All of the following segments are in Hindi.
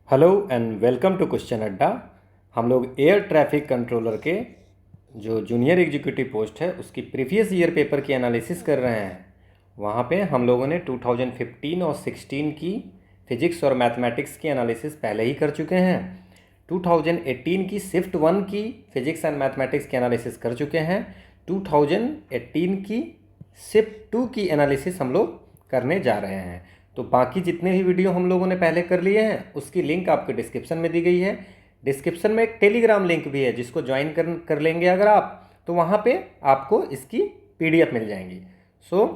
Hello and welcome to question Adda. हम लोग एयर ट्रैफिक कंट्रोलर के जो जूनियर एग्जीक्यूटिव पोस्ट है उसकी प्रीवियस ईयर पेपर की एनालिसिस कर रहे हैं। वहाँ पे हम लोगों ने 2015 और 16 की फिजिक्स और मैथमेटिक्स की एनालिसिस पहले ही कर चुके हैं। 2018 की शिफ्ट 1 की फिजिक्स एंड मैथमेटिक्स की एनालिसिस कर चुके हैं। 2018 की शिफ्ट 2 की एनालिसिस हम लोग करने जा रहे हैं। तो बाकी जितने भी वीडियो हम लोगों ने पहले कर लिए हैं उसकी लिंक आपके डिस्क्रिप्शन में दी गई है। डिस्क्रिप्शन में एक टेलीग्राम लिंक भी है जिसको ज्वाइन कर लेंगे अगर आप, तो वहाँ पे आपको इसकी PDF मिल जाएंगी। So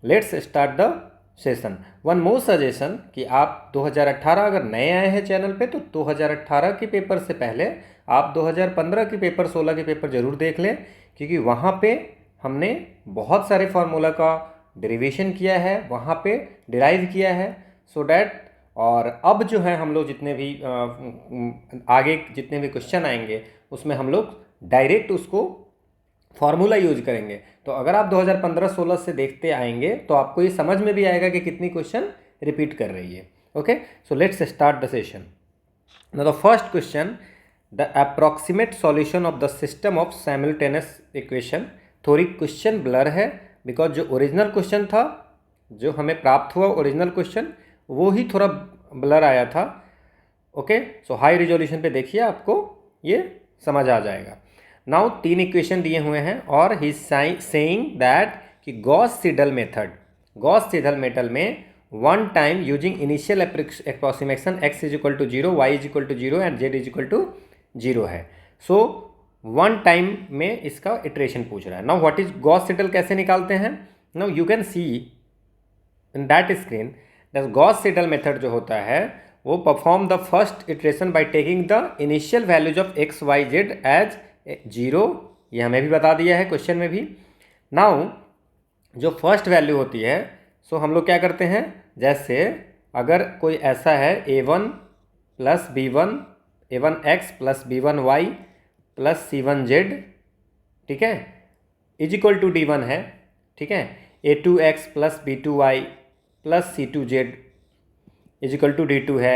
let's start the session. One more suggestion कि आप 2018 अगर नए आए हैं चैनल पे तो 2018 के पेपर से पहले आप 2015 के पेपर 16 के पेपर ज़रूर देख लें, क्योंकि वहाँ पे हमने बहुत सारे फार्मूला का डेरिवेशन किया है, वहाँ पे डिराइव किया है। सो डैट और अब जो है हम लोग जितने भी आगे जितने भी क्वेश्चन आएंगे उसमें हम लोग डायरेक्ट उसको फार्मूला यूज करेंगे। तो अगर आप 2015-16 से देखते आएंगे तो आपको ये समझ में भी आएगा कि कितनी क्वेश्चन रिपीट कर रही है। Okay, so let's start the session. Now the first question, the approximate solution of the system of simultaneous equation. थोड़ी क्वेश्चन ब्लर है बिकॉज जो ओरिजिनल क्वेश्चन था, जो हमें प्राप्त हुआ ओरिजिनल क्वेश्चन, वो ही थोड़ा ब्लर आया था। ओके, सो हाई रिजोल्यूशन पे देखिए, आपको ये समझ आ जाएगा। नाउ 3 इक्वेशन दिए हुए हैं और ही सेइंग दैट कि गॉस सीडल मेथड में one time using initial approximation x is equal to 0, y is equal to 0 and z is equal to 0 है। सो वन टाइम में इसका इटरेशन पूछ रहा है। Now what is Gauss Seidel, कैसे निकालते हैं? Now you can see in that screen that Gauss Seidel method जो होता है वो perform the first iteration by taking the initial values of x y z as 0। ये हमें भी बता दिया है क्वेश्चन में भी। नाउ जो फर्स्ट वैल्यू होती है, सो हम लोग क्या करते हैं, जैसे अगर कोई ऐसा है a1 plus b1, a1x plus b1y plus c1z, ठीक है, इज इक्वल टू d1 है, ठीक है, a2x plus b2y plus c2z is equal to d2 है,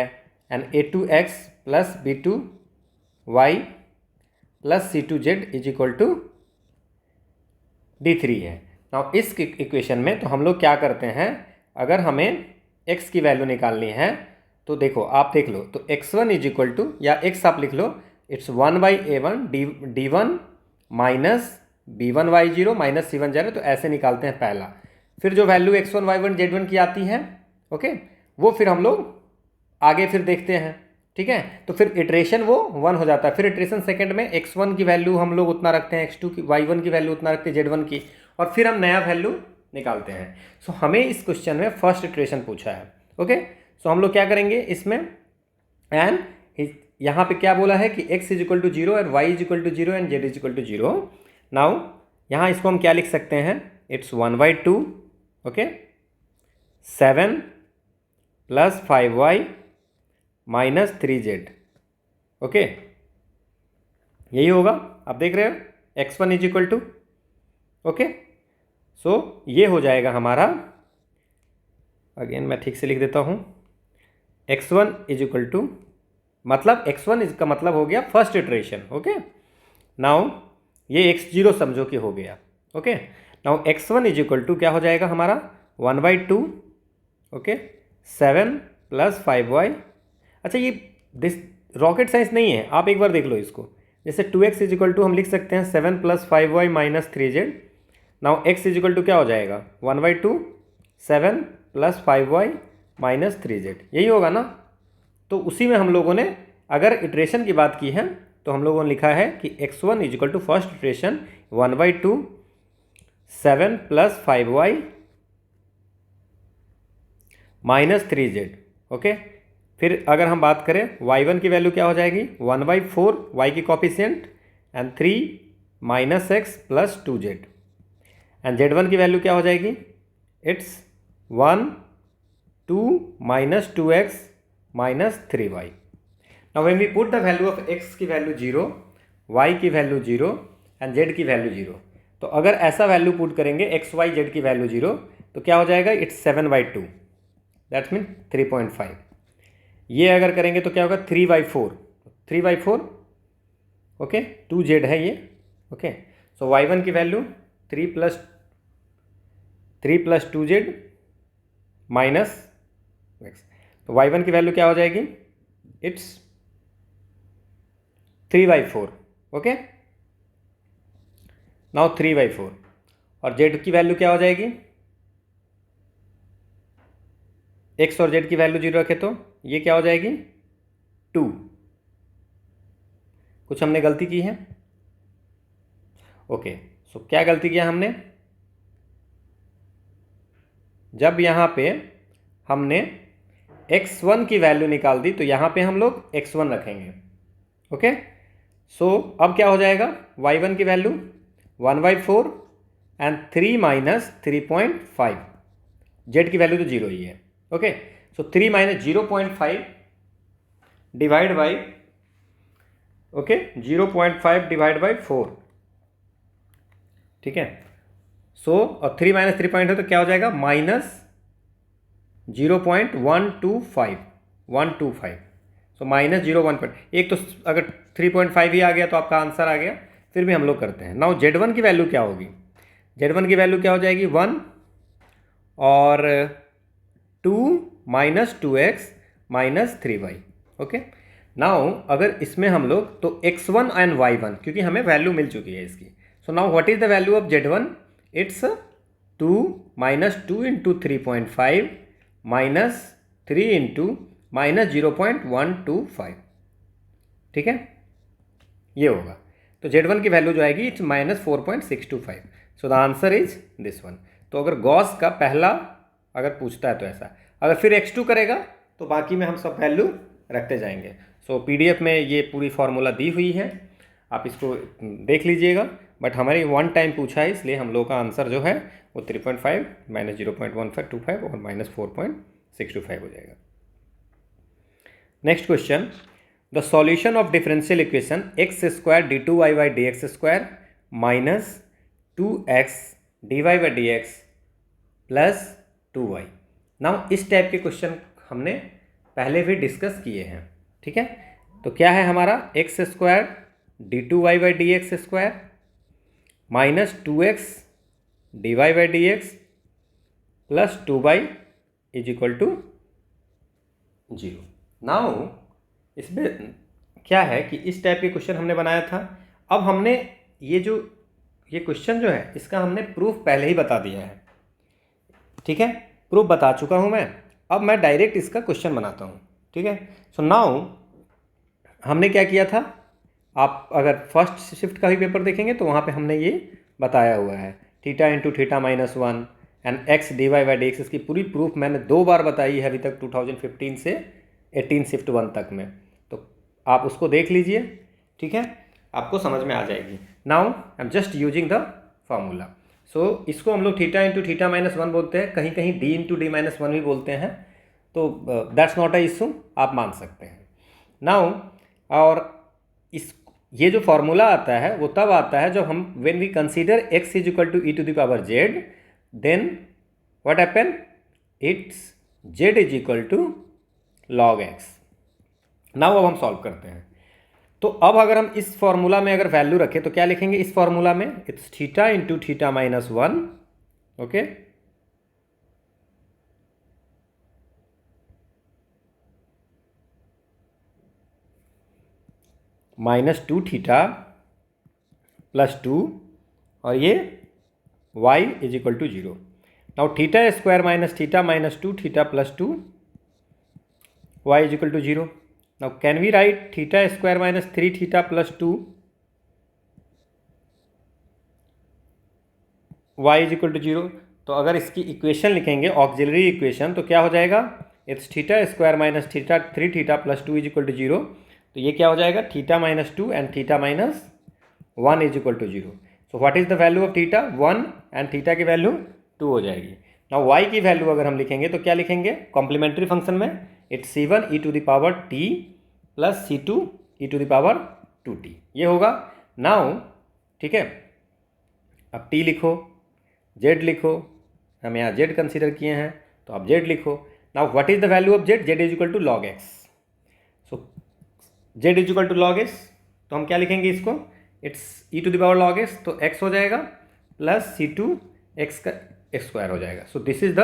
and a2x plus b2y plus c2z is equal to d3 है। नाउ इस इक्वेशन में तो हम लोग क्या करते हैं, अगर हमें x की वैल्यू निकालनी है तो देखो, आप देख लो, तो x1 इज इक्वल टू, या x आप लिख लो, it's 1/a1 d1 minus b1y0 minus c1z, तो ऐसे निकालते हैं पहला। फिर जो वैल्यू x1 y1 z1 की आती है, ओके, वो फिर हम लोग आगे फिर देखते हैं, ठीक है। तो फिर इटरेशन वो 1 हो जाता है। फिर इटरेशन सेकंड में x1 की वैल्यू हम लोग उतना रखते हैं, x2 की, y1 की वैल्यू उतना रखते हैं, z1 की, और फिर हम नया वैल्यू निकालते हैं। सो हमें इस क्वेश्चन में फर्स्ट इटरेशन पूछा है। ओके, सो हम लोग क्या करेंगे इसमें, एंड यहाँ पे क्या बोला है कि x is equal to 0 and y is equal to 0 and z is equal to 0। Now यहाँ इसको हम क्या लिख सकते हैं, it's 1/2, okay, 7 plus 5y minus 3z, okay, यही होगा। आप देख रहे हो x1 is equal to, okay, so ये हो जाएगा हमारा, अगेन मैं ठीक से लिख देता हूँ, x1 इज इक्वल टू, मतलब x1 इसका मतलब हो गया फर्स्ट इटरेशन। ओके, नाउ ये x0 समझो कि हो गया। Okay, now x1 is equal to क्या हो जाएगा हमारा, 1/2, ओके, 7 प्लस 5y। अच्छा, ये दिस रॉकेट साइंस नहीं है, आप एक बार देख लो इसको। जैसे 2x इज इक्वल टू हम लिख सकते हैं 7 plus 5y minus 3z। Now x is equal to क्या हो जाएगा, 1/2, 7 प्लस 5y माइनस 3z, यही होगा ना। तो उसी में हम लोगों ने अगर इटरेशन की बात की है तो हम लोगों ने लिखा है कि x1 is equal to first iteration 1/2, 7 plus 5y minus 3z। Okay, फिर अगर हम बात करें y1 की वैल्यू क्या हो जाएगी, 1/4 y की coefficient and 3 minus x plus 2z, and z1 की वैल्यू क्या हो जाएगी, it's 1, 2 minus 2x minus 3y। Now when we put the value of x की वैल्यू 0, y की वैल्यू 0 एंड z की वैल्यू 0, तो अगर ऐसा वैल्यू पुट करेंगे x y z की वैल्यू 0, तो क्या हो जाएगा, इट्स 7/2, दैट्स मीन 3.5। ये अगर करेंगे तो क्या होगा 3/4, 3/4, ओके, 2z है ये, ओके। सो y1 की वैल्यू 3 + 2z माइनस x, तो y1 की वैल्यू क्या हो जाएगी, इट्स 3/4, ओके। नाउ 3/4 और z की वैल्यू क्या हो जाएगी, x और z की वैल्यू 0 रखे तो ये क्या हो जाएगी 2। कुछ हमने गलती की है, ओके। सो क्या गलती किया हमने, जब यहाँ पे हमने x1 की वैल्यू निकाल दी तो यहाँ पे हम लोग x1 रखेंगे, ओके। सो अब क्या हो जाएगा, y1 की वैल्यू 1/4 एंड 3 - 3.5, z की वैल्यू तो 0 ही है, okay. So 3 - 0.5 divide by, okay, 0.5 divide by 4, ठीक है। सो और 3 - 3 पॉइंट है तो क्या हो जाएगा -0.125, 125। सो -0.1, एक तो अगर 3.5 ही आ गया तो आपका आंसर आ गया, फिर भी हम लोग करते हैं। नाउ z1 की वैल्यू क्या होगी, z1 की वैल्यू क्या हो जाएगी 1 और 2 - 2x - 3y, ओके। नाउ अगर इसमें हम लोग तो x1 एंड y1, क्योंकि हमें वैल्यू मिल चुकी है इसकी, so now what is the value of z1, it's 2 - 2 × 3.5 minus 3 × -0.125, ठीक है, ये होगा। तो z1 की वैल्यू जो आएगी it's -4.625। So the answer is this one. तो अगर गॉस का पहला अगर पूछता है तो ऐसा, अगर फिर x2 करेगा तो बाकी में हम सब वैल्यू रखते जाएंगे। सो PDF में ये पूरी फार्मूला दी हुई है, आप इसको देख लीजिएगा। बट हमारी 1 टाइम पूछा है, इसलिए हम लोग का आंसर जो है वो 3.5 - 0.1525 और -4.625 हो जाएगा। Next question, the solution of differential equation x² d2y/dx² minus 2x dy/dx plus 2y। Now इस टाइप के क्वेश्चन हमने पहले भी डिस्कस किए हैं, ठीक है। तो क्या है हमारा x² d2y/dx² minus 2x dy/dx plus 2y is equal to 0। Now इसमें क्या है कि इस टाइप के क्वेश्चन हमने बनाया था। अब हमने ये क्वेश्चन जो है इसका हमने प्रूफ पहले ही बता दिया है, ठीक है, प्रूफ बता चुका हूँ मैं। अब मैं डायरेक्ट इसका क्वेश्चन बनाता हूँ, ठीक है। सो नाउ हमने क्या किया था, आप अगर फर्स्ट शिफ्ट का भी पेपर देखेंगे तो वहाँ पे हमने ये बताया हुआ है, θ × θ - 1 एंड x dy/dx। इसकी पूरी प्रूफ मैंने 2 बार बताई है अभी तक, 2015 से 18 शिफ्ट 1 तक में, तो आप उसको देख लीजिए, ठीक है, आपको समझ में आ जाएगी। Now I am just using the formula. So इसको हम लोग θ × θ - 1 बोलते हैं, कहीं कहीं d × d - 1 भी बोलते हैं, तो दैट्स नॉट अ इशू, आप मान सकते हैं। नाउ और ये जो फार्मूला आता है वो तब आता है जब हम when we consider x is equal to e⁻z, then what happen, it's z is equal to log x। Now अब हम सॉल्व करते हैं। तो अब अगर हम इस फॉर्मूला में अगर वैल्यू रखें तो क्या लिखेंगे इस फॉर्मूला में, इट्स θ × θ - 1, ओके, -2θ प्लस 2 और ये y is equal to 0। Now θ² - θ - 2θ plus 2 y is equal to 0। Now can we write θ² - 3θ plus 2 y is equal to 0। तो अगर इसकी इक्वेशन लिखेंगे ऑक्सिलरी इक्वेशन तो क्या हो जाएगा, it's θ² - 3θ plus 2 is equal to 0। तो ये क्या हो जाएगा, θ - 2 and θ - 1 is equal to 0। So what is the value of θ, 1 and θ की वैल्यू 2 हो जाएगी। नाउ y की वैल्यू अगर हम लिखेंगे तो क्या लिखेंगे, कॉम्प्लीमेंट्री फंक्शन में it's c1 e⁻t plus c2 e⁻2t, ये होगा। नाउ ठीक है, अब t लिखो, z लिखो, हम यहाँ z कंसीडर किए हैं तो आप z लिखो। Now what is the value of z, z is equal to log x, z is equal to log S, तो हम क्या लिखेंगे इसको, it's e to the power log S, तो x हो जाएगा प्लस सी टू एक्स का एक्स स्क्वायर हो जाएगा। So this is the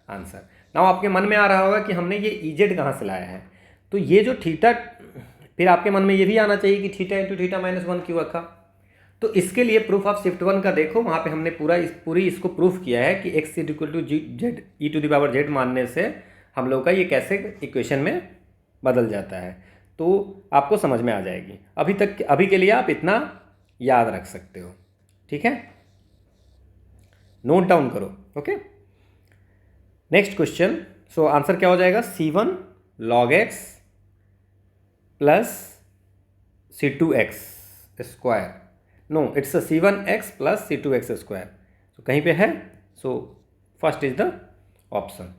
answer. Now आपके मन में आ रहा होगा कि हमने ये ई जेड कहाँ से लाया है, तो ये जो थीटा, फिर आपके मन में ये भी आना चाहिए कि theta into theta minus one क्यों रखा। तो इसके लिए प्रूफ ऑफ शिफ्ट वन का देखो, वहाँ पे हमने पूरी इसको प्रूफ किया है कि x is equal to z e to the power z मानने से हम लोग का ये कैसे इक्वेशन में बदल जाता है, तो आपको समझ में आ जाएगी। अभी के लिए आप इतना याद रख सकते हो, ठीक है, नोट डाउन करो। Okay, next question. So answer क्या हो जाएगा, C1 log x plus C2x square, no it's C1x plus C2x square, तो कहीं पे है, so first is the option.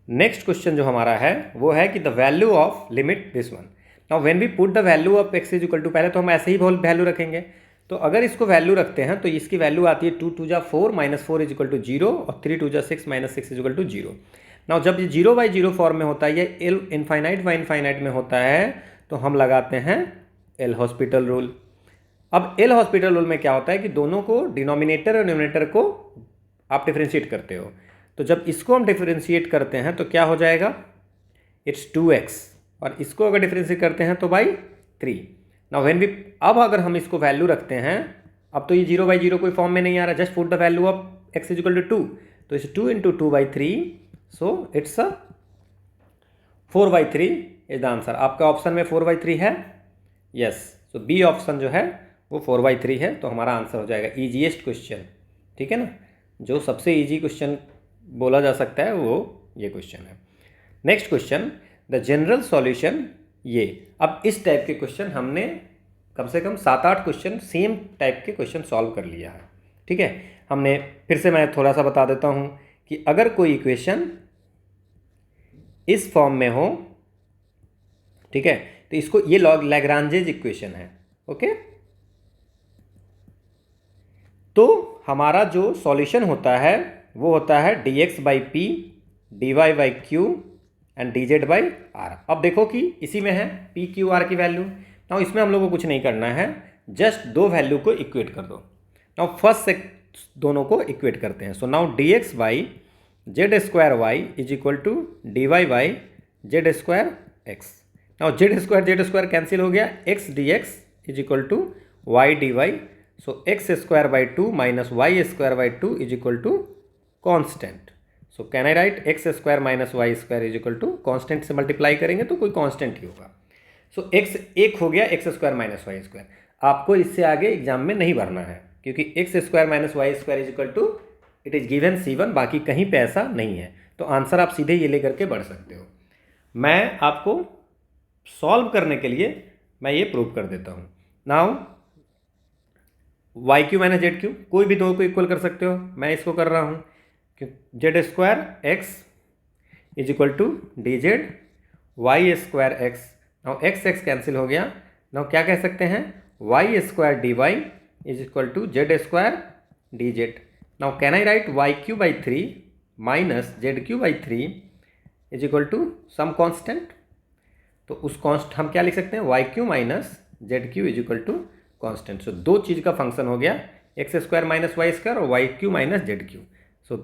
Next question जो हमारा है वो है कि the value of limit this one. Now when we put the value of x is equal to, पहले तो हम ऐसे ही वैल्यू रखेंगे, तो अगर इसको वैल्यू रखते हैं तो इसकी वैल्यू आती है 2 2 4 माइनस 4 इज इक्वल टू 0 और 3 2 6 minus 6 is equal to 0। Now जब ये 0/0 फॉर्म में होता है, ये एल इनफाइनाइट बाई इनफाइनाइट में होता है, तो हम लगाते हैं एल हॉस्पिटल रूल। अब एल हॉस्पिटल रूल में क्या होता है कि दोनों को, डिनोमिनेटर और न्यूमरेटर को आप डिफ्रेंशिएट करते हो, तो जब इसको हम डिफ्रेंशिएट करते हैं तो क्या हो जाएगा, इट्स 2x, और इसको अगर डिफ्रेंशिएट करते हैं तो बाई 3। नाउ व्हेन वी, अब अगर हम इसको वैल्यू रखते हैं, अब तो ये 0/0 कोई फॉर्म में नहीं आ रहा, just put the value of x is equal to 2, तो it's 2 into 2/3, so it's 4/3 is the answer. आपका ऑप्शन में 4/3 है, यस, सो बी ऑप्शन जो है वो 4/3 है, तो हमारा आंसर हो जाएगा ईजीएस्ट क्वेश्चन, ठीक है ना, जो सबसे ईजी क्वेश्चन बोला जा सकता है वो ये क्वेश्चन है। Next question, the general solution. ये अब इस टाइप के क्वेश्चन हमने कम से कम 7-8 क्वेश्चन सेम टाइप के क्वेश्चन सॉल्व कर लिया है, ठीक है। हमने फिर से मैं थोड़ा सा बता देता हूँ कि अगर कोई इक्वेशन इस फॉर्म में हो, ठीक है, तो इसको, ये लैग्रांजेज इक्वेशन है, ओके, तो हमारा जो सॉल्यूशन होता है वो होता है dx/p dy/q एंड dz/r। अब देखो कि इसी में है p q r की वैल्यू, नाउ इसमें हम लोग को कुछ नहीं करना है, जस्ट दो वैल्यू को इक्वेट कर दो। नाउ फर्स्ट से दोनों को इक्वेट करते हैं, so now dx/z² y is equal to dy/z² x। Now z² cancel हो गया, x dx is equal to y dy, so x²/2 minus y²/2 is equal to constant. So can I write x² minus y² is equal to, constant से मल्टीप्लाई करेंगे तो कोई कॉन्स्टेंट ही होगा। सो x एक हो गया x² माइनस y²। आपको इससे आगे एग्जाम में नहीं भरना है, क्योंकि x² minus y² is equal to, it is given C1, बाकी कहीं पे ऐसा नहीं है, तो आंसर आप सीधे ये लेकर के बढ़ सकते हो। मैं आपको सॉल्व करने के लिए मैं ये प्रूव कर देता हूँ। Now y q minus z q, कोई भी दो को इक्वल कर सकते हो, मैं इसको कर रहा हूँ, z² x is equal to dz/y² x। Now x cancel हो गया, नाउ क्या कह सकते हैं, y² dy is equal to z² dz। Now can I write y³/3 minus z³/3 is equal to some constant, तो उस कॉन्स्ट हम क्या लिख सकते हैं, y³ minus z³ is equal to constant. So दो चीज़ का फंक्शन हो गया, x² माइनस y² और y³ minus z³। So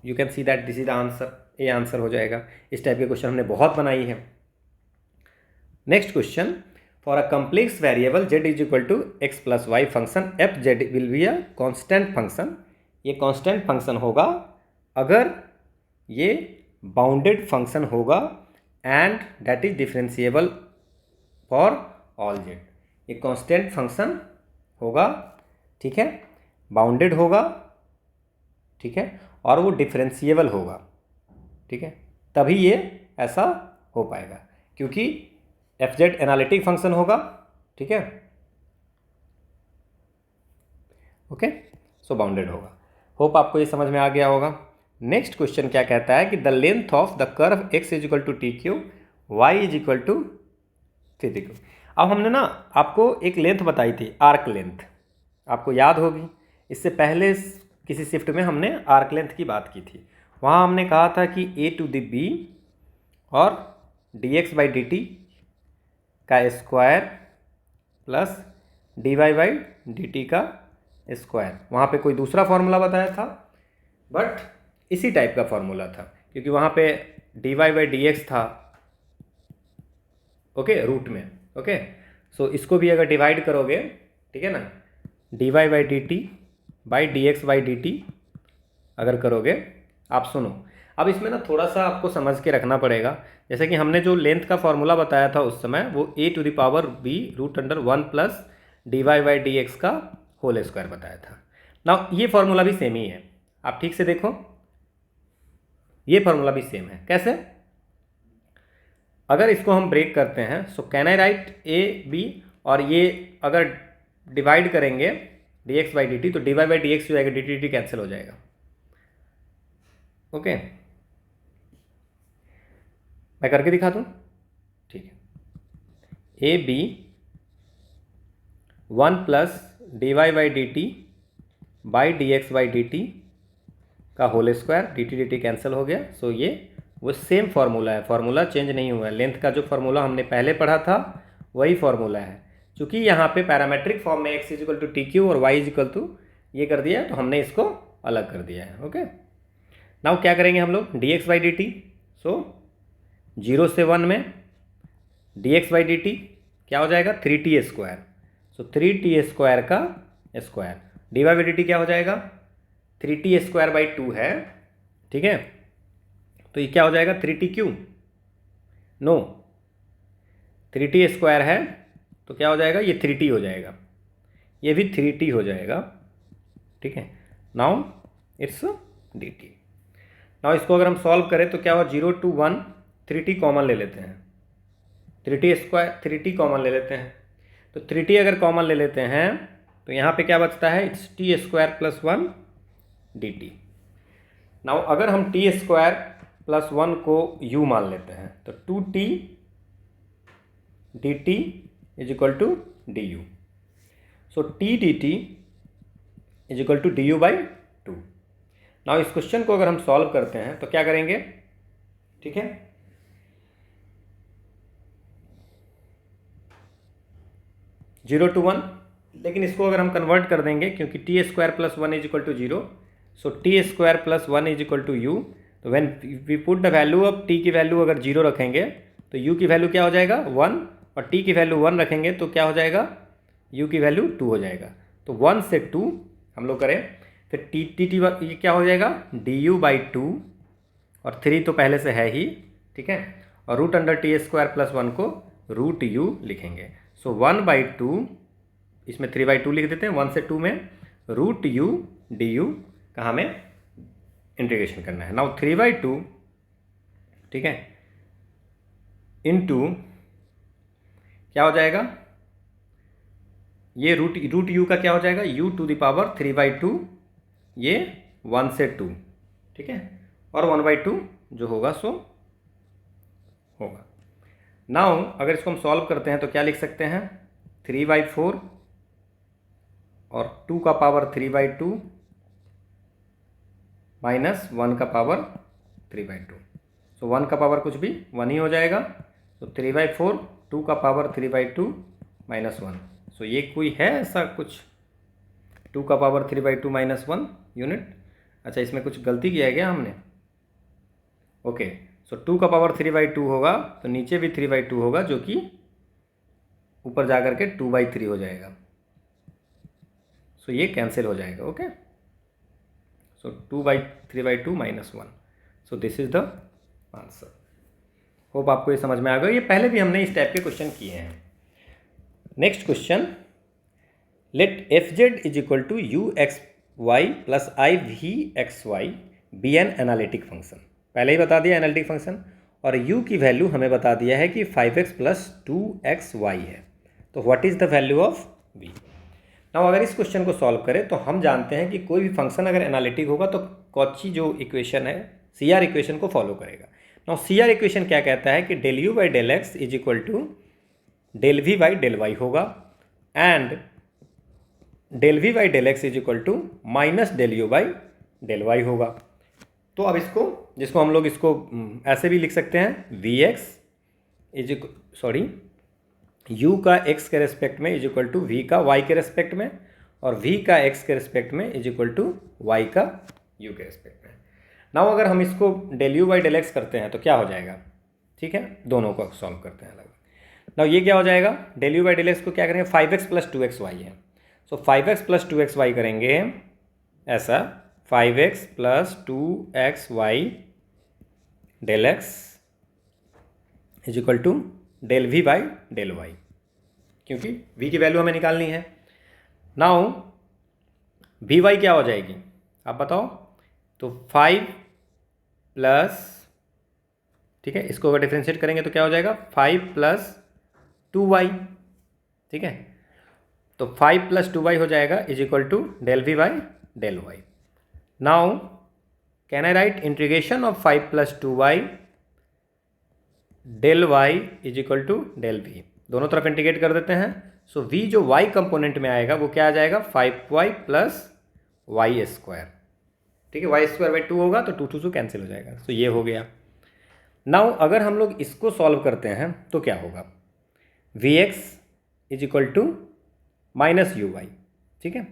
you can see that this is the answer, ये आंसर हो जाएगा। इस टाइप के क्वेश्चन हमने बहुत बनाई है। Next question, for a complex variable z is equal to x plus y function f z will be a constant function. ये कॉन्स्टेंट फंक्शन होगा अगर ये बाउंडेड फंक्शन होगा and that is differentiable for all z। ये कांस्टेंट फंक्शन होगा, ठीक है, बाउंडेड होगा, ठीक है, और वो डिफरेंशिएबल होगा, ठीक है, तभी ये ऐसा हो पाएगा, क्योंकि एफ जेड एनालिटिक फंक्शन होगा, ठीक है, ओके, सो बाउंडेड होगा। होप आपको ये समझ में आ गया होगा। नेक्स्ट क्वेश्चन क्या कहता है कि the length of the curve x is equal to TQ, y is equal to 3TQ। अब हमने ना आपको एक लेंथ बताई थी, आर्क लेंथ, आपको याद होगी, इससे पहले किसी शिफ्ट में हमने आर्क लेंथ की बात की थी। वहाँ हमने कहा था कि a टू द b और dx/dt का square plus dy by dt का स्क्वायर। वहाँ पे कोई दूसरा फॉर्मूला बताया था, बट इसी टाइप का फॉर्मूला था, क्योंकि वहाँ पे dy बाई dx था, ओके, रूट में। ओके, सो इसको भी अगर डिवाइड करोगे, ठीक है ना, dy by dt by dx by dt अगर करोगे, आप सुनो, अब इसमें ना थोड़ा सा आपको समझ के रखना पड़ेगा। जैसे कि हमने जो लेंथ का फॉर्मूला बताया था उस समय, वो a⁻b root under 1 plus dy by dx का होल स्क्वायर बताया था। ना ये फॉर्मूला भी सेम ही है, आप ठीक से देखो, ये फॉर्मूला भी सेम है। कैसे? अगर इसको हम ब्रेक करते हैं, so can I write a b, और ये अगर डिवाइड करेंगे dx बाई dt, तो dy बाई dx जो आएगा dt dt कैंसिल हो जाएगा। ओके, मैं करके दिखा दूँ, ठीक है। A b 1 plus dy by dt by dx by dt का whole square, dt dt cancel हो गया। सो ये वो सेम फार्मूला है, फार्मूला चेंज नहीं हुआ है। लेंथ का जो फार्मूला हमने पहले पढ़ा था वही फार्मूला है। चूँकि यहाँ पे पैरामेट्रिक फॉर्म में x is equal to t q और y इजिकल टू ये कर दिया है, तो हमने इसको अलग कर दिया है। ओके, नाउ क्या करेंगे हम लोग, dx बाई dt, सो 0 से 1 में dx बाई dt क्या हो जाएगा, 3t स्क्वायर। सो 3t स्क्वायर का स्क्वायर, dy बाई dt क्या हो जाएगा, 3t स्क्वायर बाई 2 है, ठीक है। तो ये क्या हो जाएगा, 3t Q, no 3t square है, तो क्या हो जाएगा, ये 3t हो जाएगा, ये भी 3t हो जाएगा, ठीक है। Now it's dt। नाउ इसको अगर हम सॉल्व करें तो क्या हुआ, 0 to 1 3t कॉमन ले लेते हैं, 3t स्क्वायर 3t कॉमन ले लेते हैं, तो 3t अगर कॉमन ले लेते हैं तो यहाँ पे क्या बचता है, it's t square plus 1 dt। Now अगर हम t स्क्वायर प्लस 1 को u मान लेते हैं, तो 2t dt is equal to du। So t dt is equal to du by 2। Now इस क्वेश्चन को अगर हम सॉल्व करते हैं तो क्या करेंगे, ठीक है, जीरो टू वन, लेकिन इसको अगर हम कन्वर्ट कर देंगे, क्योंकि t square plus 1 is equal to 0, so t square plus 1 is equal to u. तो when we put the value of t की वैल्यू अगर 0 रखेंगे तो यू की वैल्यू क्या हो जाएगा, 1, और टी की वैल्यू 1 रखेंगे तो क्या हो जाएगा, यू की वैल्यू 2 हो जाएगा। तो 1 से 2 हम लोग करें, फिर टी टी टी ये क्या हो जाएगा, डी यू बाई 2, और 3 तो पहले से है ही, ठीक है, और root under t square plus 1 को रूट यू लिखेंगे। सो 1/2, इसमें 3/2 लिख देते हैं, 1 से 2 में रूट यू डी यू का हमें इंटीग्रेशन करना है। नाउ 3/2, ठीक है, इनटू क्या हो जाएगा, ये रूट यू का क्या हो जाएगा, u टू द पावर 3/2, ये 1 से 2, ठीक है, और 1/2 जो होगा सो होगा। नाउ अगर इसको हम सॉल्व करते हैं तो क्या लिख सकते हैं, 3/4 और 2 का पावर 3/2 माइनस 1 का पावर 3/2। सो 1 का पावर कुछ भी 1 ही हो जाएगा। तो 3/4, 2 का पावर 3/2 माइनस 1। सो ये कोई है ऐसा कुछ 2 का पावर 3/2 माइनस 1 यूनिट? अच्छा, इसमें कुछ गलती किया है क्या हमने? ओके, सो 2 का पावर 3/2 होगा तो नीचे भी 3/2 होगा, जो कि ऊपर जा कर के 2/3 हो जाएगा। सो ये कैंसिल हो जाएगा। Okay, so 2/3/2 minus 1। So this is the answer. Hope आपको ये समझ में आ गया। ये पहले भी हमने इस टाइप के क्वेश्चन किए हैं। Next question, let fz is equal to u(x,y) plus i(v,x,y) be an analytic function. पहले ही बता दिया एनालिटिक फंक्शन, और u की वैल्यू हमें बता दिया है कि 5x प्लस 2xy है। तो what is the value of v? Now अगर इस क्वेश्चन को सॉल्व करें तो हम जानते हैं कि कोई भी फंक्शन अगर एनालिटिक होगा तो कौची जो इक्वेशन है, सी आर इक्वेशन को फॉलो करेगा। नाउ सी आर इक्वेशन क्या कहता है कि del u by del x is equal to del v by del y होगा, and del v by del x is equal to minus del u by del y होगा। तो अब इसको, जिसको हम लोग इसको ऐसे भी लिख सकते हैं, vx इज u का x के रेस्पेक्ट में इज इक्वल टू v का y के रेस्पेक्ट में, और v का x के रेस्पेक्ट में इज इक्वल टू y का u के रेस्पेक्ट में। नाउ अगर हम इसको del u by del x करते हैं तो क्या हो जाएगा, ठीक है, दोनों को सॉल्व करते हैं अलग। नाउ ये क्या हो जाएगा, del u by del x को क्या करेंगे, 5x प्लस 2xy है, सो 5x प्लस 2xy करेंगे ऐसा, 5x plus 2xy del x is equal to del v by del y, क्योंकि v की वैल्यू हमें निकालनी है। नाउ वी वाई क्या हो जाएगी आप बताओ, तो 5 प्लस, ठीक है, इसको अगर डिफ्रेंशिएट करेंगे तो क्या हो जाएगा 5 प्लस 2y, ठीक है, तो 5 प्लस 2y हो जाएगा is equal to del v by del y. Now can I write integration of 5 plus 2y del y is equal to del v, दोनों तरफ इंटीग्रेट कर देते हैं। सो v जो y कंपोनेंट में आएगा वो क्या आ जाएगा 5y प्लस वाई स्क्वायर, ठीक है, वाई स्क्वायर बाई 2 होगा तो 2 2 कैंसिल हो जाएगा, तो ये हो गया। नाउ अगर हम लोग इसको सॉल्व करते हैं तो क्या होगा, v x is equal to minus u y, ठीक है,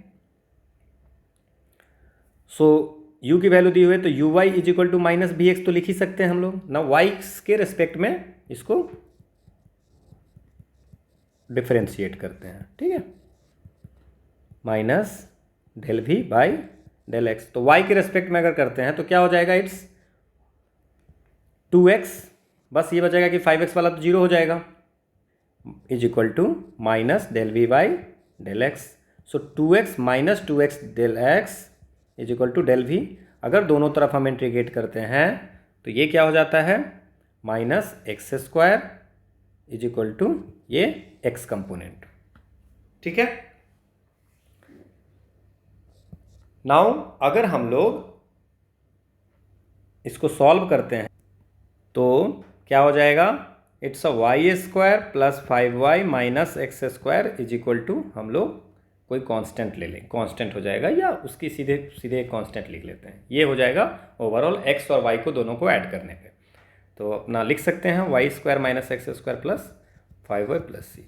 सो u की वैल्यू दी हुई है तो u y is equal to minus b x तो लिख ही सकते हैं हम लोग। ना y के रेस्पेक्ट में इसको डिफरेंशिएट करते हैं, ठीक है, minus del v by del x, तो y के रेस्पेक्ट में अगर करते हैं तो क्या हो जाएगा, इट्स 2x, बस ये बचेगा कि 5x वाला तो जीरो हो जाएगा, is equal to minus del v by del x, so 2x minus 2x del x is equal to del v. अगर दोनों तरफ हम इंटीग्रेट करते हैं तो ये क्या हो जाता है, minus x square is equal to ये x कंपोनेंट, ठीक है। नाउ अगर हम लोग इसको सॉल्व करते हैं तो क्या हो जाएगा, it's a y square plus 5y minus x square is equal to, हम लोग कोई कांस्टेंट ले लें, कांस्टेंट हो जाएगा, या उसकी सीधे सीधे कांस्टेंट लिख लेते हैं, ये हो जाएगा ओवरऑल x और y को दोनों को ऐड करने पे, तो अपना लिख सकते हैं y square minus x square plus 5y plus c,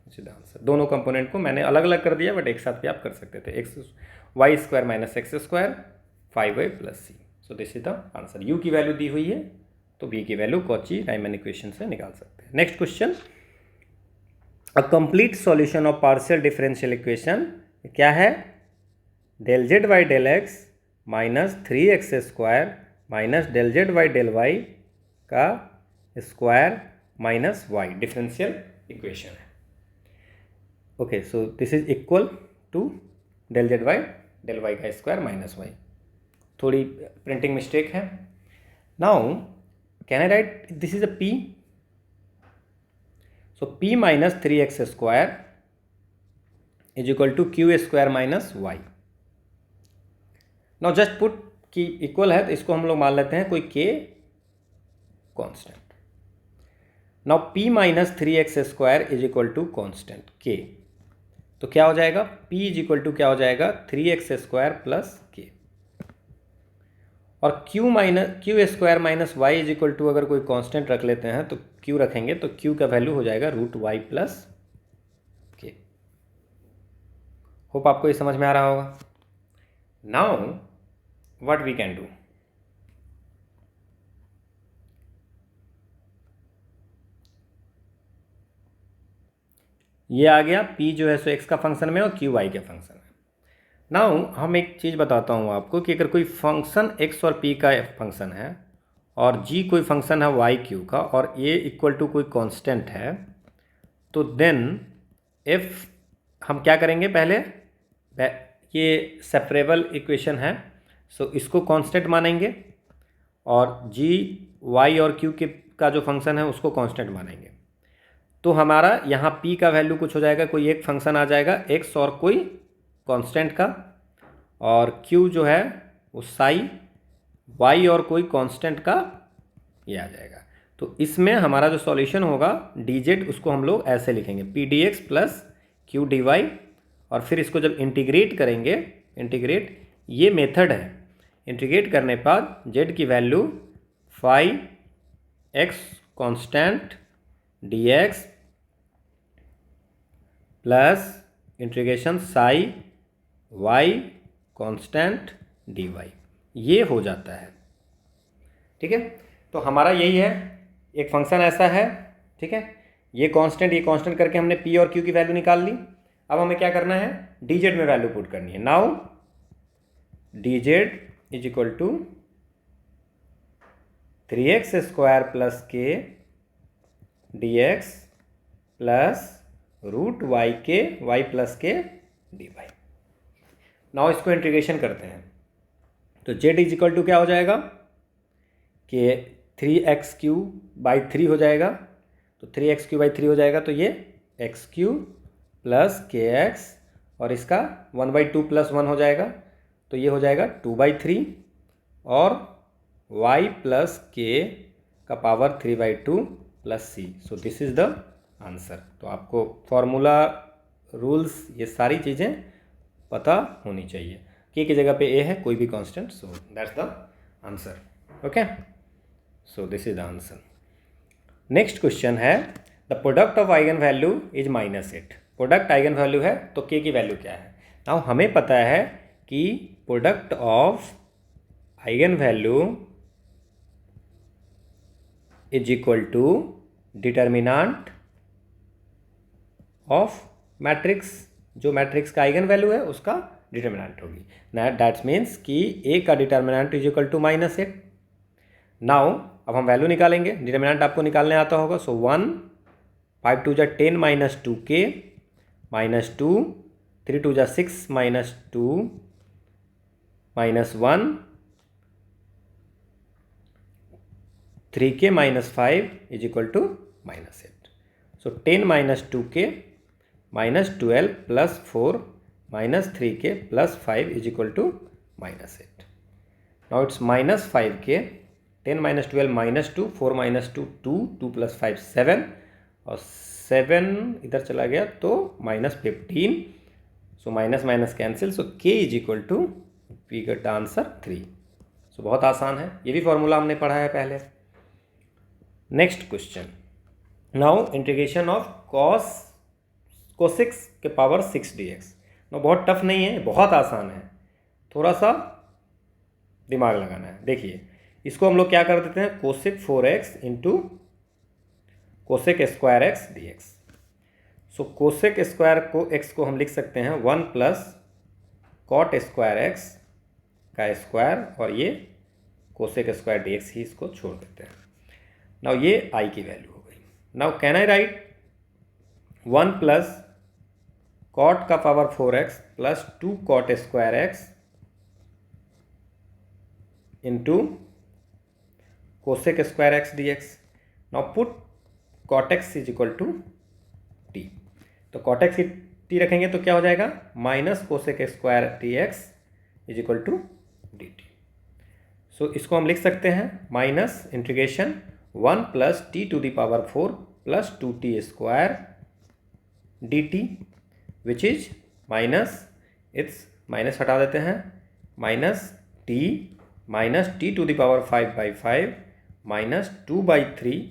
सीधा आंसर। दोनों कंपोनेंट को मैंने अलग अलग कर दिया, बट एक साथ भी आप कर सकते थे, x y square minus x square 5y plus c, so this is the answer. u की वैल्यू दी हुई है तो v की वैल्यू कॉची राइमन इक्वेशन से निकाल सकते हैं। Next question, a complete solution of partial differential equation क्या है, del z by del x minus 3x square minus del z by del y का square minus y, differential equation है। Okay, so this is equal to del z by del y का स्क्वायर माइनस वाई, थोड़ी प्रिंटिंग मिस्टेक है। Now can I write this is a p, so p minus 3x square is equal to q square minus y. Now just put कि इक्वल है तो इसको हम लोग मान लेते हैं कोई k constant. Now p minus 3x square is equal to constant k, तो क्या हो जाएगा, p इज इक्वल टू क्या हो जाएगा 3x स्क्वायर प्लस k, और q square minus y is equal to, अगर कोई कांस्टेंट रख लेते हैं तो q रखेंगे तो q का वैल्यू हो जाएगा root y plus k. Hope आपको ये समझ में आ रहा होगा। Now what we can do, ये आ गया p जो है सो x का फंक्शन में और q y के फंक्शन में। नाउ हम एक चीज़ बताता हूँ आपको कि अगर कोई फंक्शन x और p का फंक्शन है और g कोई फंक्शन है y q का और a इक्वल टू कोई कांस्टेंट है, तो देन if हम क्या करेंगे, पहले ये सेपरेबल इक्वेशन है, सो इसको कांस्टेंट मानेंगे, और g y और q के का जो फंक्शन है उसको कांस्टेंट मानेंगे, तो हमारा यहाँ p का वैल्यू कुछ हो जाएगा, कोई एक फंक्शन आ जाएगा x और कोई कांस्टेंट का, और q जो है वो साई y और कोई कांस्टेंट का ये आ जाएगा। तो इसमें हमारा जो सॉल्यूशन होगा dz, उसको हम लोग ऐसे लिखेंगे p d x plus q d y, और फिर इसको जब इंटीग्रेट करेंगे, इंटीग्रेट ये मेथड है, इंटीग्रेट करने बाद z की value 5x constant dx plus integration साई वाई कांस्टेंट dy, ये हो जाता है। ठीक है, तो हमारा यही है, एक फंक्शन ऐसा है। ठीक है, ये कांस्टेंट करके हमने p और q की वैल्यू निकाल ली। अब हमें क्या करना है, dz में वैल्यू पुट करनी है। Now dz is equal to 3x square plus k dx plus root y के y plus k dy। Now इसको इंटीग्रेशन करते हैं, तो z इज इक्वल टू क्या हो जाएगा कि 3x³/3 हो जाएगा, तो 3x³/3 हो जाएगा, तो ये x³ प्लस kx और इसका 1/2 + 1 हो जाएगा, तो ये हो जाएगा 2/3 और y प्लस k का power 3/2 plus c। So this is the answer. तो आपको फॉर्मूला, रूल्स, ये सारी चीज़ें पता होनी चाहिए। k की जगह पे a है, कोई भी constant, so that's the answer. Okay, so this is the answer. Next question है, the product of eigen value is -8। Product eigen value है तो k की वैल्यू क्या है। नाउ हमें पता है कि product of eigen value is equal to determinant of matrix, जो मैट्रिक्स का आइगन वैल्यू है उसका डिटर्मिनेंट होगी। दैट्स मीन्स कि a का determinant is equal to -8। Now अब हम वैल्यू निकालेंगे, डिटर्मिनेंट आपको निकालने आता होगा। सो 1 5 2 जा 10 - 2k -2 3 2 जा 6 -2 -1 3k -5 is equal to -8। So 10 - 2k -12 + 4 -3k + 5 is equal to -8। Now it's -5k, 10 - 12 -2 4 - 2 2 2 + 5 7 और 7 इधर चला गया तो -15। So minus minus cancel, so k is equal to, we get answer 3। सो बहुत आसान है, ये भी फॉर्मूला हमने पढ़ा है पहले। Next question, now integration of cos 6 के पावर 6 dx। नाउ बहुत टफ नहीं है, बहुत आसान है, थोड़ा सा दिमाग लगाना है। देखिए, इसको हम लोग क्या कर देते हैं, cosec 4x into cosec square x dx। सो कोसेक स्क्वायर को x को हम लिख सकते हैं 1 + कॉट स्क्वायर x का स्क्वायर, और ये कोसेक स्क्वायर dx ही इसको छोड़ देते हैं। नाउ ये i की वैल्यू हो गई। Now can I write 1 + cot का power 4x + 2 cot square x into cosec square x dx। Now put cot x is equal to t। तो कॉट x की t रखेंगे तो क्या हो जाएगा, minus cosec square dx is equal to dt। सो इसको हम लिख सकते हैं minus integration 1 + t⁴ + 2t² dt, which is minus, it's minus हटा देते हैं, -t - t⁵/5 -2/3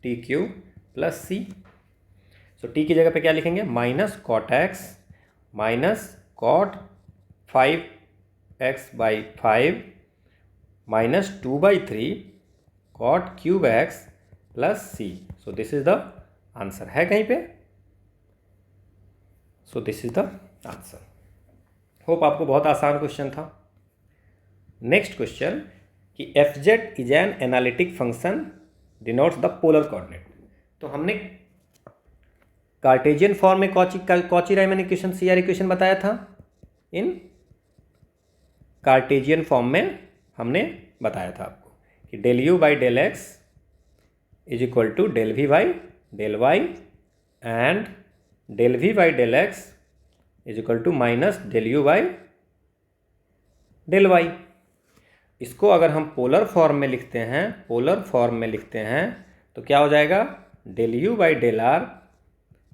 t³ + c। सो t की जगह पे क्या लिखेंगे, minus cot x minus cot 5x/5 -2/3 cot³ x + c। So this is the answer. है कहीं पे, so this is the answer. Hope आपको बहुत आसान क्वेश्चन था। नेक्स्ट क्वेश्चन कि fz is an analytic function denotes the polar coordinate. तो हमने कार्टेशियन फॉर्म में कॉची-रायमन इक्वेशन CR इक्वेशन बताया था। इन कार्टेशियन फॉर्म में हमने बताया था आपको कि ∂u/∂x is equal to ∂v/∂y and ∂v/∂x is equal to -∂u/∂y। इसको अगर हम पोलर फॉर्म में लिखते हैं, तो क्या हो जाएगा, ∂u/∂r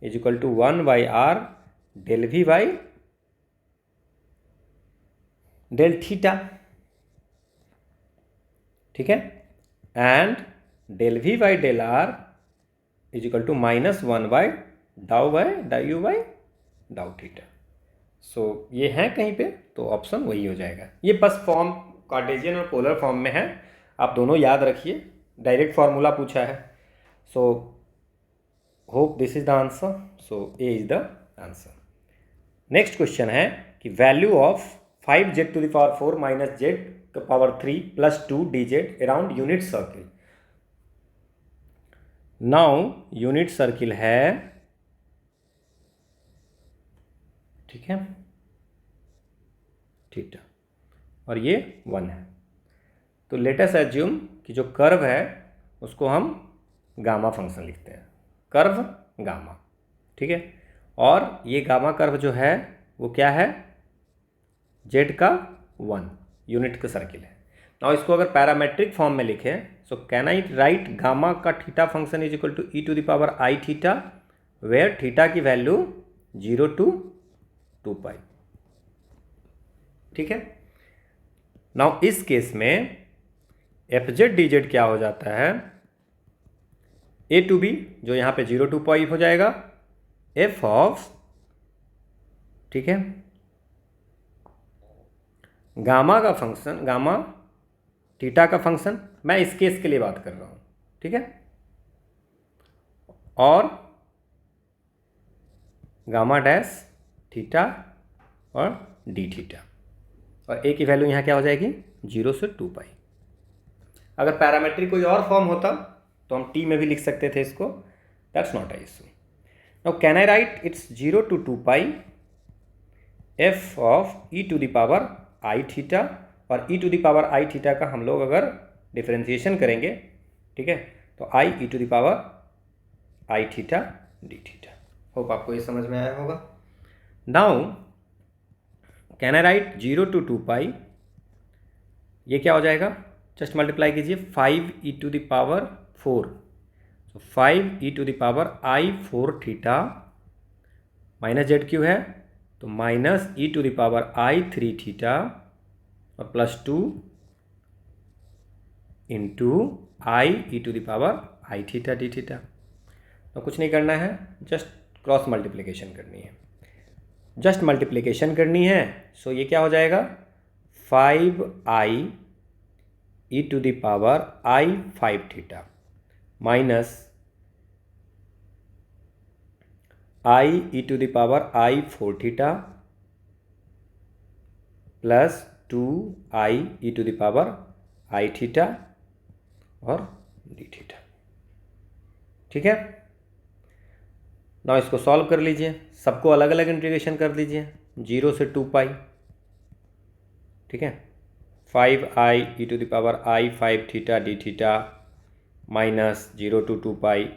is equal to 1/r ∂v/∂θ। ठीक है, and ∂v/∂r is equal to -1/∂u/∂y डाउ थीटा। सो ये है कहीं पे, तो ऑप्शन वही हो जाएगा। ये बस फॉर्म कार्टेशियन और पोलर फॉर्म में है, आप दोनों याद रखिए, डायरेक्ट फार्मूला पूछा है। So hope this is the answer. So A is the answer. Next question है कि value of 5z to the power 4 minus z का power 3 plus 2 dz around unit circle. नाउ यूनिट सर्किल है, ठीक है, थीटा, और ये 1 है। तो लेट अस एज्यूम कि जो कर्व है उसको हम गामा फंक्शन लिखते हैं, कर्व गामा, ठीक है। और ये गामा कर्व जो है वो क्या है, जेड का 1 यूनिट का सर्किल है। नाउ इसको अगर पैरामेट्रिक फॉर्म में लिखें, so can I write gamma का theta function is equal to e to the power i theta, where theta की वैल्यू 0 to 2 पाई, ठीक है। नाउ इस केस में एफ जेड डी जेड क्या हो जाता है, ए टू बी जो यहाँ पे 0 to पाई हो जाएगा, एफ ऑफ, ठीक है, गामा का फंक्शन, गामा थीटा का फंक्शन, मैं इस केस के लिए बात कर रहा हूँ, ठीक है, और गामा डैश थीटा और डी थीटा, और ए की वैल्यू यहाँ क्या हो जाएगी 0 से 2 पाई। अगर पैरामेट्रिक कोई और फॉर्म होता तो हम टी में भी लिख सकते थे इसको, that's not a issue. Now can I write it's 0 to 2 pi f of e to the power i theta, और e to the power i theta का हम लोग अगर डिफरेंशिएशन करेंगे, ठीक है, तो i e to the power i theta d theta. Hope आपको ये समझ में आया होगा। Now can I write 0 to 2 pi, ये क्या हो जाएगा, जस्ट मल्टीप्लाई कीजिए 5 ई टू द पावर 4, तो 5 e to the power i 4 theta minus z cube है, तो minus e to the power i 3 theta और plus 2 into i e to the power i theta d theta. तो कुछ नहीं करना है, जस्ट क्रॉस मल्टीप्लिकेशन करनी है, जस्ट मल्टीप्लिकेशन करनी है। सो ये क्या हो जाएगा, 5 i e to the power i 5 theta minus i e to the power i 4 theta plus 2 i e to the power i theta और डी थीटा, ठीक है। ना इसको सॉल्व कर लीजिए, सबको अलग अलग इंटीग्रेशन कर दीजिए, 0 से 2 पाई, ठीक है, 5 i e to the power i 5 theta d theta minus 0 to 2 pi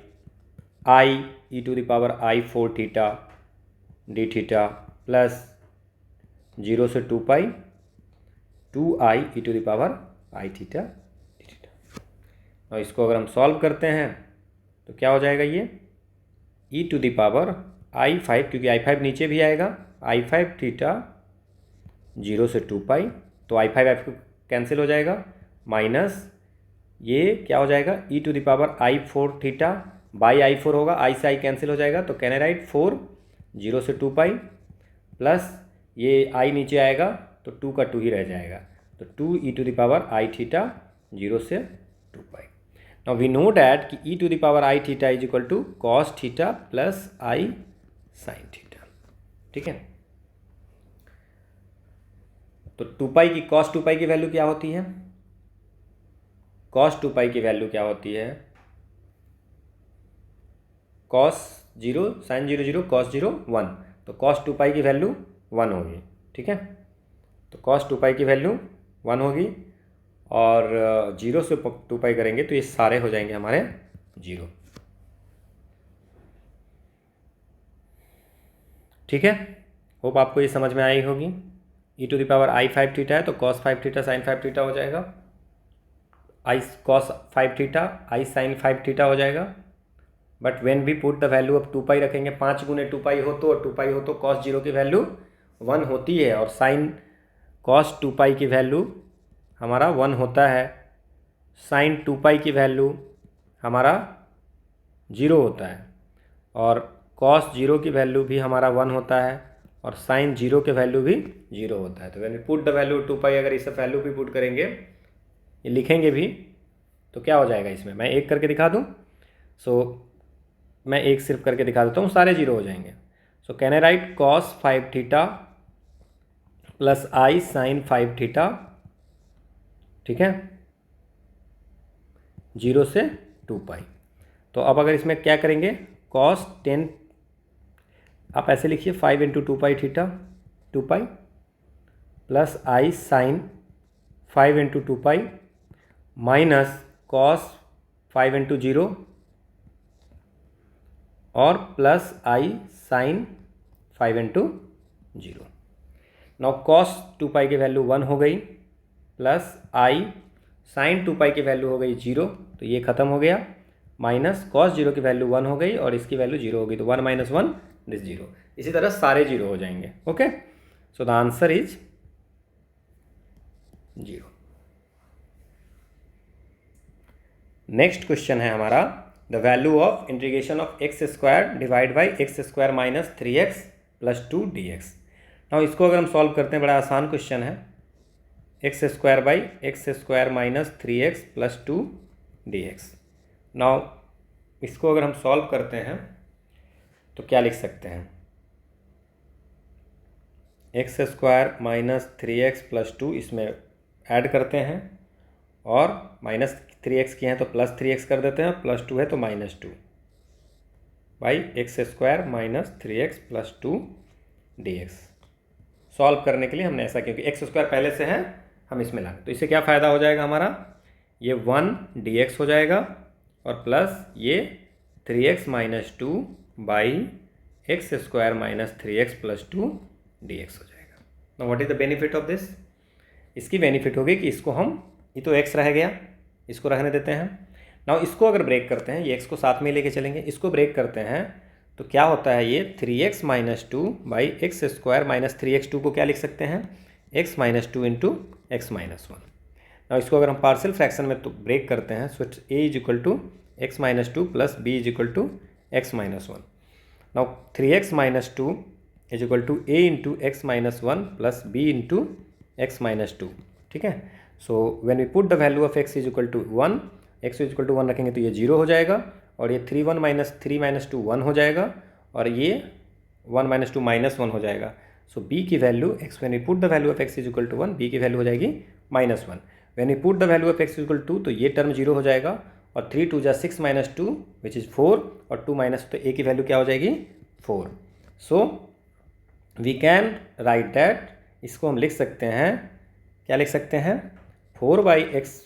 i e to the power i 4 theta d theta plus 0 से 2 pi 2 i e to the power i theta d theta. और इसको अगर हम सॉल्व करते हैं तो क्या हो जाएगा, ये ई टू द पावर आई 5, क्योंकि आई 5 नीचे भी आएगा, आई 5 थीटा 0 से 2 पाई, तो आई 5 आपको कैंसिल हो जाएगा, माइनस ये क्या हो जाएगा, e to the power i 4 theta by i 4 होगा, आई से आई कैंसिल हो जाएगा, तो कैन आई राइट 4 0 से 2 पाई प्लस ये आई नीचे आएगा तो 2 का 2 ही रह जाएगा, तो 2 e to the power i theta 0 से 2 pi. Now we know that कि e to the power i theta is equal to cos theta plus i sine theta, ठीक है। तो 2 पाई की कॉस 2 पाई की वैल्यू क्या होती है, कॉस 2 पाई की वैल्यू क्या होती है, कॉस 0 साइन 0 0 कॉस 0 1, तो कॉस 2 पाई की वैल्यू 1 होगी, ठीक है। तो कॉस 2 पाई की वैल्यू 1 होगी, और 0 से 2 पाई करेंगे तो ये सारे हो जाएंगे हमारे 0, ठीक है। होप आपको ये समझ में आई होगी। E to the power i 5 theta है तो कॉस 5 थीटा साइन 5 थीटा हो जाएगा, i cos 5 theta i sine 5 theta हो जाएगा, but when we put the value of 2 pi रखेंगे, 5 गुने 2 पाई हो तो, और 2 पाई हो तो कॉस 0 की वैल्यू 1 होती है, और साइन कॉस 2 पाई की वैल्यू हमारा 1 होता है, साइन 2 पाई की वैल्यू हमारा 0 होता है, और कॉस जीरो की वैल्यू भी हमारा 1 होता है और साइन जीरो के वैल्यू भी 0 होता है। तो when we put the value 2 pi, अगर इस वैल्यू भी पुट करेंगे, ये लिखेंगे भी, तो क्या हो जाएगा इसमें, मैं एक करके दिखा दूँ। सो मैं एक सिर्फ करके दिखा देता हूँ, सारे 0 हो जाएंगे। So can I write cos 5 theta plus i sine 5 theta, ठीक है, 0 से 2 पाई। तो अब अगर इसमें क्या करेंगे, कॉस 10, आप ऐसे लिखिए 5 into 2 pi theta 2 pi plus i sine 5 into 2 pi minus cos 5 into 0 और plus i sine 5 into 0। Now cos 2 pi की वैल्यू 1 हो गई प्लस आई साइन 2 पाई की वैल्यू हो गई 0, तो ये खत्म हो गया, माइनस कॉस 0 की वैल्यू 1 हो गई और इसकी वैल्यू 0 हो गई, तो 1 माइनस 1 दिस 0। इसी तरह सारे 0 हो जाएंगे। Okay, so the answer is 0। Next question है हमारा, the value of integration of x square divide by x square minus 3x plus 2 dx। Now इसको अगर हम सॉल्व करते हैं, बड़ा आसान क्वेश्चन है, x square by x square minus 3x plus 2 dx। Now इसको अगर हम सॉल्व करते हैं तो क्या लिख सकते हैं, x square minus 3x plus 2 इसमें ऐड करते हैं और माइनस 3x किए हैं तो प्लस 3x कर देते हैं, प्लस 2 है तो minus 2 by x square minus 3x plus 2 dx। Solve करने के लिए हमने ऐसा, क्योंकि एक्स स्क्वायर पहले से है, हम इसमें लाएं, तो इससे क्या फ़ायदा हो जाएगा हमारा, ये 1 dx हो जाएगा और प्लस ये 3x minus 2 by x square minus 3x plus 2 dx हो जाएगा। Now what is the benefit of this, इसकी बेनिफिट होगी कि इसको हम, ये तो x रह गया, इसको रहने देते हैं। नाउ इसको अगर ब्रेक करते हैं, ये x को साथ में लेके चलेंगे, इसको ब्रेक करते हैं तो क्या होता है, ये 3x minus 2 by x square minus 3x, 2 को क्या लिख सकते हैं, x minus 2 into x minus 1। Now इसको अगर हम पार्शियल फ्रैक्शन में तो ब्रेक करते हैं, so it's a is equal to x minus 2 plus b is equal to x minus 1। Now 3x minus 2 is equal to a into x minus 1 plus b into x minus 2, ठीक है। So when we put the value of x is equal to 1, x is equal to 1 रखेंगे तो ये 0 हो जाएगा और ये 3 माइनस 2 1 हो जाएगा और ये 1 माइनस 2 माइनस 1 हो जाएगा। सो b की value x, when we put the value of x is equal to 1, b की वैल्यू हो जाएगी minus 1। When we put the value of x is equal to, तो ये टर्म 0 हो जाएगा और 3 2 जा 6 माइनस 2 विच इज़ 4 और 2 माइनस, तो a की वैल्यू क्या हो जाएगी 4। So we can write that, इसको हम लिख सकते हैं, क्या लिख सकते हैं, 4 by x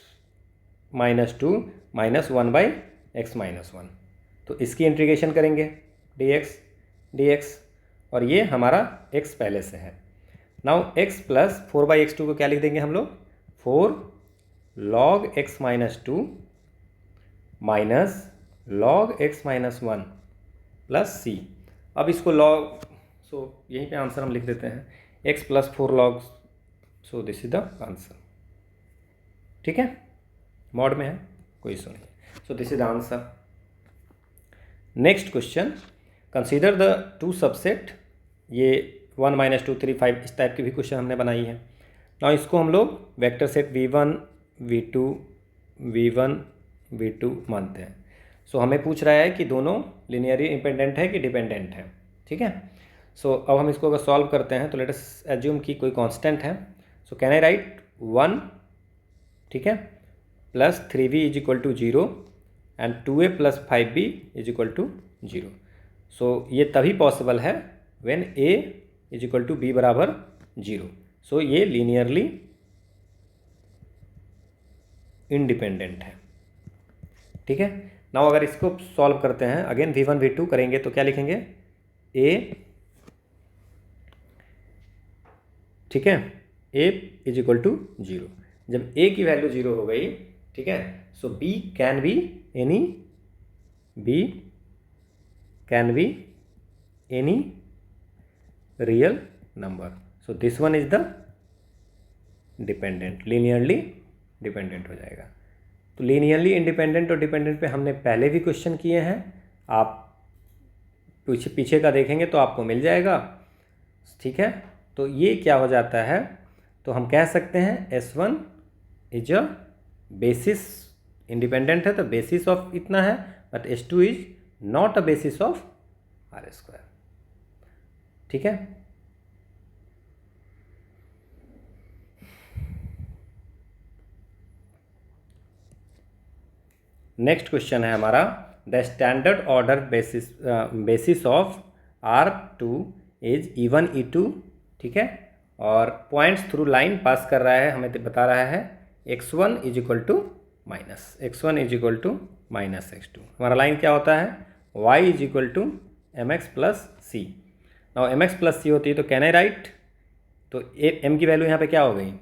minus 2 minus 1 by x minus 1। तो इसकी इंटीग्रेशन करेंगे dx और ये हमारा x पहले से है। Now x plus 4 by x 2 को क्या लिख देंगे हम लोग, 4 log x minus 2 minus log x minus 1 plus c। अब इसको log, सो यहीं पे आंसर हम लिख देते हैं, x plus 4 log, so this is the answer, ठीक है, मॉड में है, कोई इशू नहीं। सो this is the answer. Next question, consider the two subset, ये 1 माइनस 2 3 5 इस टाइप की भी क्वेश्चन हमने बनाई है। नाउ इसको हम लोग vector set v1 v2 v1 v2 मानते हैं। सो हमें पूछ रहा है कि दोनों लिनियरली इंडिपेंडेंट है कि डिपेंडेंट है, ठीक है। सो अब हम इसको अगर सॉल्व करते हैं तो लेट अस एज्यूम कि कोई कांस्टेंट है। सो कैन आई राइट 1, ठीक है, plus 3b is equal to 0 and 2a plus 5b is equal to 0। सो ये तभी पॉसिबल है when a is equal to b बराबर 0। सो ये लीनियरली इंडिपेंडेंट है, ठीक है। नाउ अगर इसको सॉल्व करते हैं, अगेन v1 v2 करेंगे तो क्या लिखेंगे, a, ठीक है, a इज इक्वल टू 0। जब a की वैल्यू 0 हो गई, ठीक है, सो b can be any, b can be any real number. So this one is the dependent, linearly dependent हो जाएगा। तो लीनियरली इंडिपेंडेंट और डिपेंडेंट पे हमने पहले भी क्वेश्चन किए हैं, आप पीछे पीछे का देखेंगे तो आपको मिल जाएगा, ठीक है। तो ये क्या हो जाता है, तो हम कह सकते हैं S1 is a basis, independent है तो बेसिस ऑफ इतना है, but S2 is not a basis of R square, ठीक है। नेक्स्ट क्वेश्चन है हमारा, the standard order basis of R2 is E1 E2, ठीक है। और पॉइंट्स थ्रू लाइन पास कर रहा है, हमें तो बता रहा है x1 is equal to minus x2। हमारा लाइन क्या होता है, y is equal to mx plus c. Now mx plus c होती है तो कैन आई राइट, तो m की वैल्यू यहाँ पे क्या हो गई,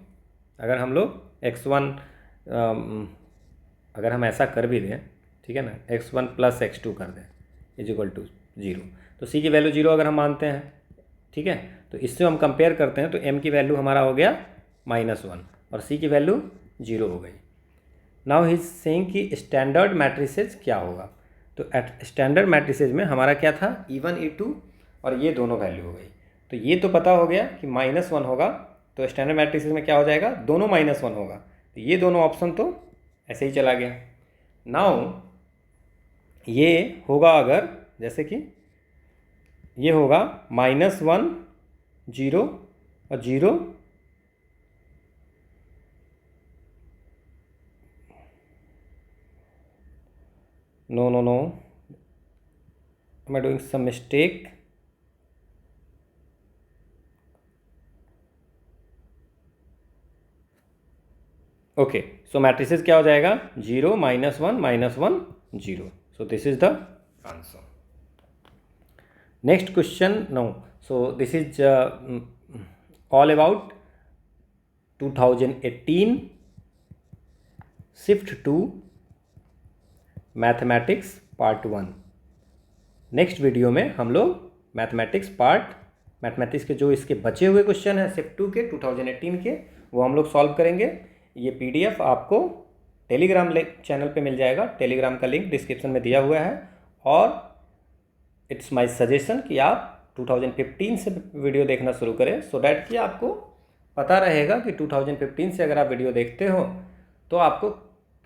अगर हम लोग x1 अगर हम ऐसा कर भी दें, ठीक है ना, x1 प्लस x2 कर दें इज इक्वल टू 0, तो c की वैल्यू 0 अगर हम मानते हैं, ठीक है, तो इससे हम कंपेयर करते हैं तो m की वैल्यू हमारा हो गया -1 और c की वैल्यू 0 हो गई। नाउ ही इज सेइंग कि स्टैंडर्ड मैट्रिसेज क्या होगा, तो स्टैंडर्ड मैट्रिसेज में हमारा क्या था, E1 E2 और ये दोनों वैल्यू हो गई। तो ये तो पता हो गया कि -1 होगा, तो स्टैंडर्ड मैट्रिसेज में क्या हो जाएगा, दोनों -1 होगा, तो ये दोनों ऑप्शन तो ऐसे ही चला गया। नाउ ये होगा अगर, जैसे कि ये होगा -1 0 और 0 no, am I doing some mistake? Okay, so matrices क्या हो जाएगा, 0 -1 -1 0, so this is the answer. Next question, no, so this is all about 2018 shift two mathematics part 1। नेक्स्ट वीडियो में हम लोग मैथमेटिक्स के जो इसके बचे हुए क्वेश्चन हैं शिफ्ट 2 के 2018 के, वो हम लोग सॉल्व करेंगे। ये PDF आपको टेलीग्राम चैनल पे मिल जाएगा, टेलीग्राम का लिंक डिस्क्रिप्शन में दिया हुआ है। और इट्स माय सजेशन कि आप 2015 से वीडियो देखना शुरू करें, सो डैट कि आपको पता रहेगा कि 2015 से अगर आप वीडियो देखते हो तो आपको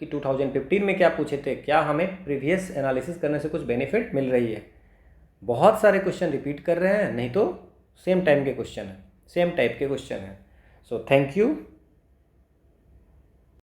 कि 2015 में क्या पूछे थे, क्या हमें प्रीवियस एनालिसिस करने से कुछ बेनिफिट मिल रही है। बहुत सारे क्वेश्चन रिपीट कर रहे हैं, नहीं तो सेम टाइम के क्वेश्चन हैं, सेम टाइप के क्वेश्चन हैं। So thank you.